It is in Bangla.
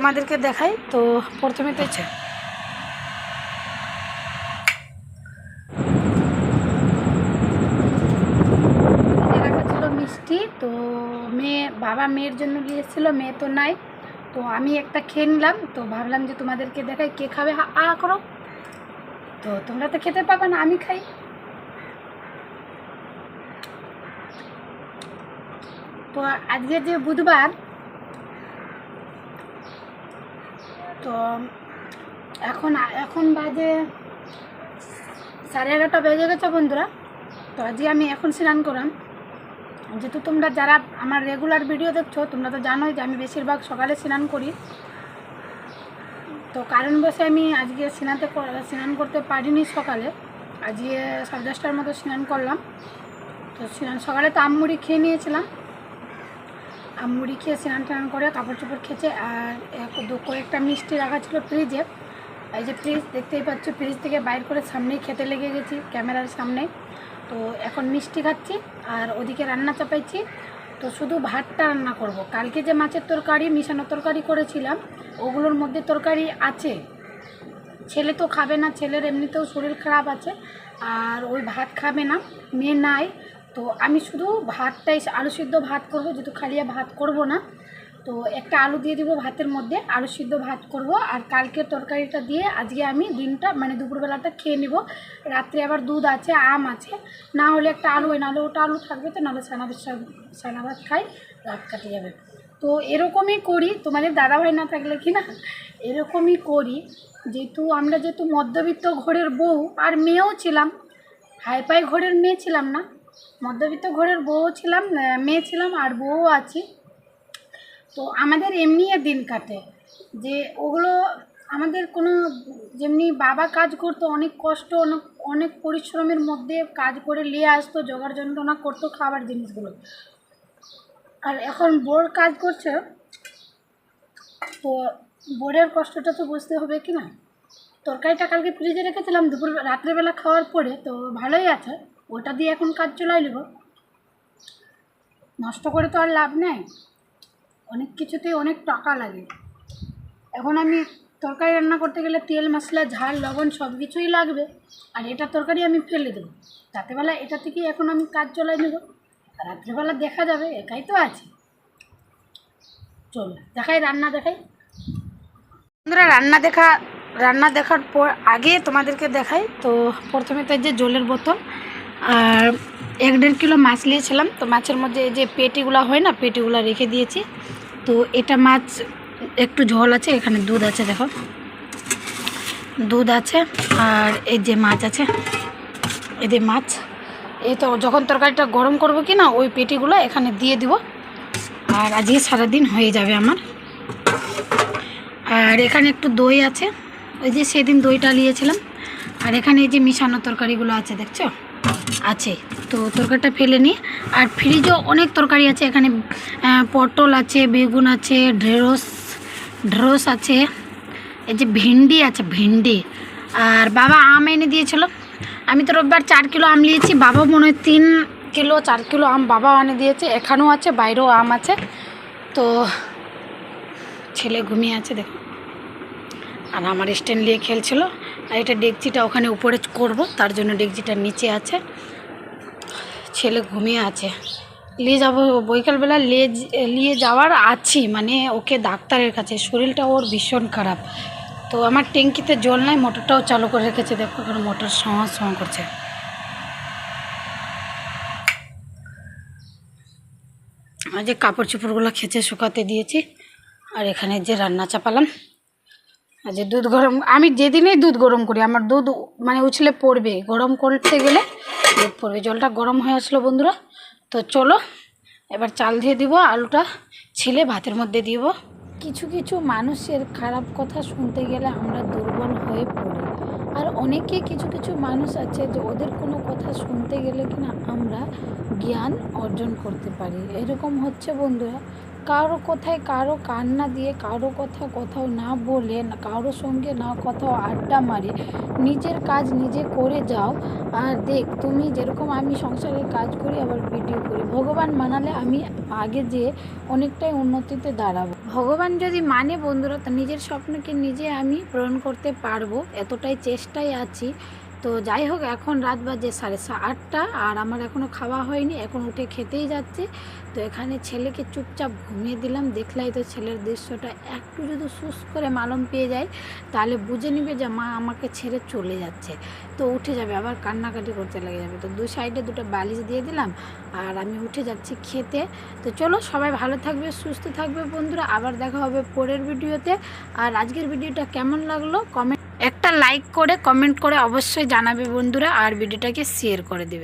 তোমাদেরকে দেখাই। তো প্রথমে তো রাখা ছিল মিষ্টি। তো বাবা মেয়ের জন্য নিয়ে এসেছিলো, মেয়ে তো নাই। তো আমি একটা খেয়ে নিলাম। তো ভাবলাম যে তোমাদেরকে দেখাই, কে খাবে আ করো। তো তোমরা তো খেতে পাবে না, আমি খাই। তো আজকে যে বুধবার, তো এখন বাজে 11:30 বেজে গেছে বন্ধুরা। তো আজকে আমি এখন স্নান করলাম। যেহেতু তোমরা যারা আমার রেগুলার ভিডিও দেখছো, তোমরা তো জানোই যে আমি বেশিরভাগ সকালে স্নান করি। তো কারণবশে আমি আজকে স্নান করতে পারিনি সকালে। আজকে 10:30টার মতো স্নান করলাম। তো সকালে তো আমমুড়ি খেয়ে নিয়েছিলাম। আমমুড়ি খেয়ে স্নান করে কাপড় চোপড় খেয়েছে। আর কয়েকটা মিষ্টি রাখা ছিল ফ্রিজে। এই যে ফ্রিজ দেখতেই পাচ্ছ, ফ্রিজ থেকে বাইর করে সামনেই খেতে লেগে গেছি, ক্যামেরার সামনে। তো এখন মিষ্টি খাচ্ছি আর ওদিকে রান্না চাপাইছি। তো শুধু ভাতটা রান্না করব। কালকে যে মাছের তরকারি, মিশানো তরকারি করেছিলাম, ওগুলোর মধ্যে তরকারি আছে। ছেলে তো খাবে না, ছেলের এমনিতেও শরীর খারাপ আছে, আর ওই ভাত খাবে না, মেয়ে নাই। তো আমি শুধু ভাতটাই, আলু সিদ্ধ ভাত করব, যেহেতু খালিয়া ভাত করব না। তো একটা আলু দিয়ে দিব ভাতের মধ্যে, আলু সিদ্ধ ভাত করব। আর কালকের তরকারিটা দিয়ে আজকে আমি দিনটা মানে দুপুরবেলাটা খেয়ে নেব। রাত্রে আবার দুধ আছে, আম আছে, না হলে একটা আলু, নাহলে ওটা আলু থাকবে, তো নাহলে ছানা ভাত খাই, রাত কাটে যাবে। তো এরকমই করি, তোমাদের দাদাভাই না থাকলে কি না এরকমই করি। যেহেতু মধ্যবিত্ত ঘরের বউ আর মেয়েও ছিলাম, হাইফাই ঘরের মেয়ে ছিলাম না, মধ্যবিত্ত ঘরের বউ ছিলাম, মেয়ে ছিলাম আর বউও আছি। তো আমাদের এমনি দিন কাটে, যে ওগুলো আমাদের কোনো, যেমনি বাবা কাজ করতো, অনেক কষ্ট, অনেক পরিশ্রমের মধ্যে কাজ করে নিয়ে আসতো, জোগাড় যন্ত্রণা করতো খাবার জিনিসগুলো। আর এখন বোর কাজ করছে, তো বোরের কষ্টটা তো বুঝতে হবে কি না। তরকারিটা কালকে ফ্রিজে রেখেছিলাম রাত্রেবেলা খাওয়ার পরে, তো ভালোই আছে, ওটা দিয়ে এখন কাজ চলাই নেব। নষ্ট করে তো আর লাভ নেই, অনেক কিছুতেই অনেক টাকা লাগে। এখন আমি তরকারি রান্না করতে গেলে তেল মশলা ঝাল লবণ সব কিছুই লাগবে, আর এটা তরকারি আমি ফেলে দেবো। রাত্রেবেলা এটা থেকেই এখন আমি কাজ চলাই নেব, রাত্রেবেলা দেখা যাবে, একাই তো আছে। চলো দেখাই, রান্না দেখাই বন্ধুরা। রান্না দেখার পর আগে তোমাদেরকে দেখাই। তো প্রথমে তো যে জলের বোতল আর 1-1.5 কিলো মাছ নিয়েছিলাম। তো মাছের মধ্যে এই যে পেটিগুলো হয় না, পেটিগুলো রেখে দিয়েছি। তো এটা মাছ একটু ঝোল আছে, এখানে দুধ আছে, দেখো দুধ আছে। আর এই যে মাছ আছে, এই যে মাছ, এই তো যখন তরকারিটা গরম করবো কি না, ওই পেটিগুলো এখানে দিয়ে দিব। আর আজকে সারাদিন হয়ে যাবে আমার। আর এখানে একটু দই আছে, ওই যে সেদিন দইটা নিয়েছিলাম। আর এখানে এই যে মিশানো তরকারিগুলো আছে, দেখছো আছে। তো তরকারিটা ফেলে নিই। আর ফ্রিজও অনেক তরকারি আছে, এখানে পটল আছে, বেগুন আছে, ঢেঁড়স আছে, এই যে ভেন্ডি আছে, ভেন্ডি। আর বাবা আম এনে দিয়েছিল। আমি তো রোববার 4 কিলো আম নিয়েছি, বাবা মনে হয় 3 কিলো 4 কিলো আম বাবা এনে দিয়েছে। এখানেও আছে, বাইরেও আম আছে। তো ছেলে ঘুমিয়ে আছে দেখো, আর আমার স্ট্যান্ড নিয়ে খেলছিল। আর এটা ডেকচিটা ওখানে উপরে করব, তার জন্য ডেকচিটা নিচে আছে। ছেলে ঘুমিয়ে আছে, নিয়ে যাবো বৈকালবেলা, নিয়ে যাওয়ার আছি, মানে ওকে ডাক্তারের কাছে, শরীরটা ওর ভীষণ খারাপ। তো আমার ট্যাঙ্কিতে জল নাই, মোটরটাও চালু করে রেখেছে, দেখো এখন মোটর সময় করছে। আর যে কাপড় চোপড়গুলো খেঁচে শুকাতে দিয়েছি। আর এখানে যে রান্না চাপালাম। আর যে দুধ গরম, আমি যেদিনেই দুধ গরম করি আমার দুধ মানে উছলে পড়বে, গরম করতে গেলে দুধ পড়বে। জলটা গরম হয়ে আসলো বন্ধুরা। তো চলো এবার চাল দিয়ে দিব, আলুটা ছিলে ভাতের মধ্যে দিব। কিছু কিছু মানুষের খারাপ কথা শুনতে গেলে আমরা দুর্বল হয়ে পড়ি। আর অনেকে কিছু কিছু মানুষ আছে যে ওদের কোনো কথা শুনতে গেলে কিনা আমরা জ্ঞান অর্জন করতে পারি। এরকম হচ্ছে বন্ধুরা। কারো কোথায় কারো কান্না দিয়ে কারো কথা কোথাও না বলে কারো সঙ্গে না কোথাও আড্ডা মারে নিজের কাজ নিজে করে যাও। আর দেখ তুমি যেরকম আমি সংসারের কাজ করি আবার ভিডিও করি, ভগবান মানালে আমি আগে যে অনেকটাই উন্নতিতে দাঁড়াবো। ভগবান যদি মানে বন্ধুরা, তো নিজের স্বপ্নকে নিজে আমি পূরণ করতে পারবো, এতটাই চেষ্টায় আছি। তো যাই হোক, এখন রাত বাজে 8:30 আর আমার এখনও খাওয়া হয়নি, এখন উঠে খেতেই যাচ্ছে। তো এখানে ছেলেকে চুপচাপ ঘুমিয়ে দিলাম। দেখলাই তো ছেলের দৃশ্যটা, একটু যদি সুস করে মালম পেয়ে যায় তাহলে বুঝে নিবে যে মা আমাকে ছেড়ে চলে যাচ্ছে, তো উঠে যাবে, আবার কান্নাকাটি করতে লেগে যাবে। তো দুই সাইডে দুটো বালিশ দিয়ে দিলাম আর আমি উঠে যাচ্ছি খেতে। তো চলো, সবাই ভালো থাকবে, সুস্থ থাকবে বন্ধুরা, আবার দেখা হবে পরের ভিডিওতে। আর আজকের ভিডিওটা কেমন লাগলো একটা লাইক করে কমেন্ট করে অবশ্যই জানাবে বন্ধুরা, আর ভিডিওটাকে শেয়ার করে দেবে।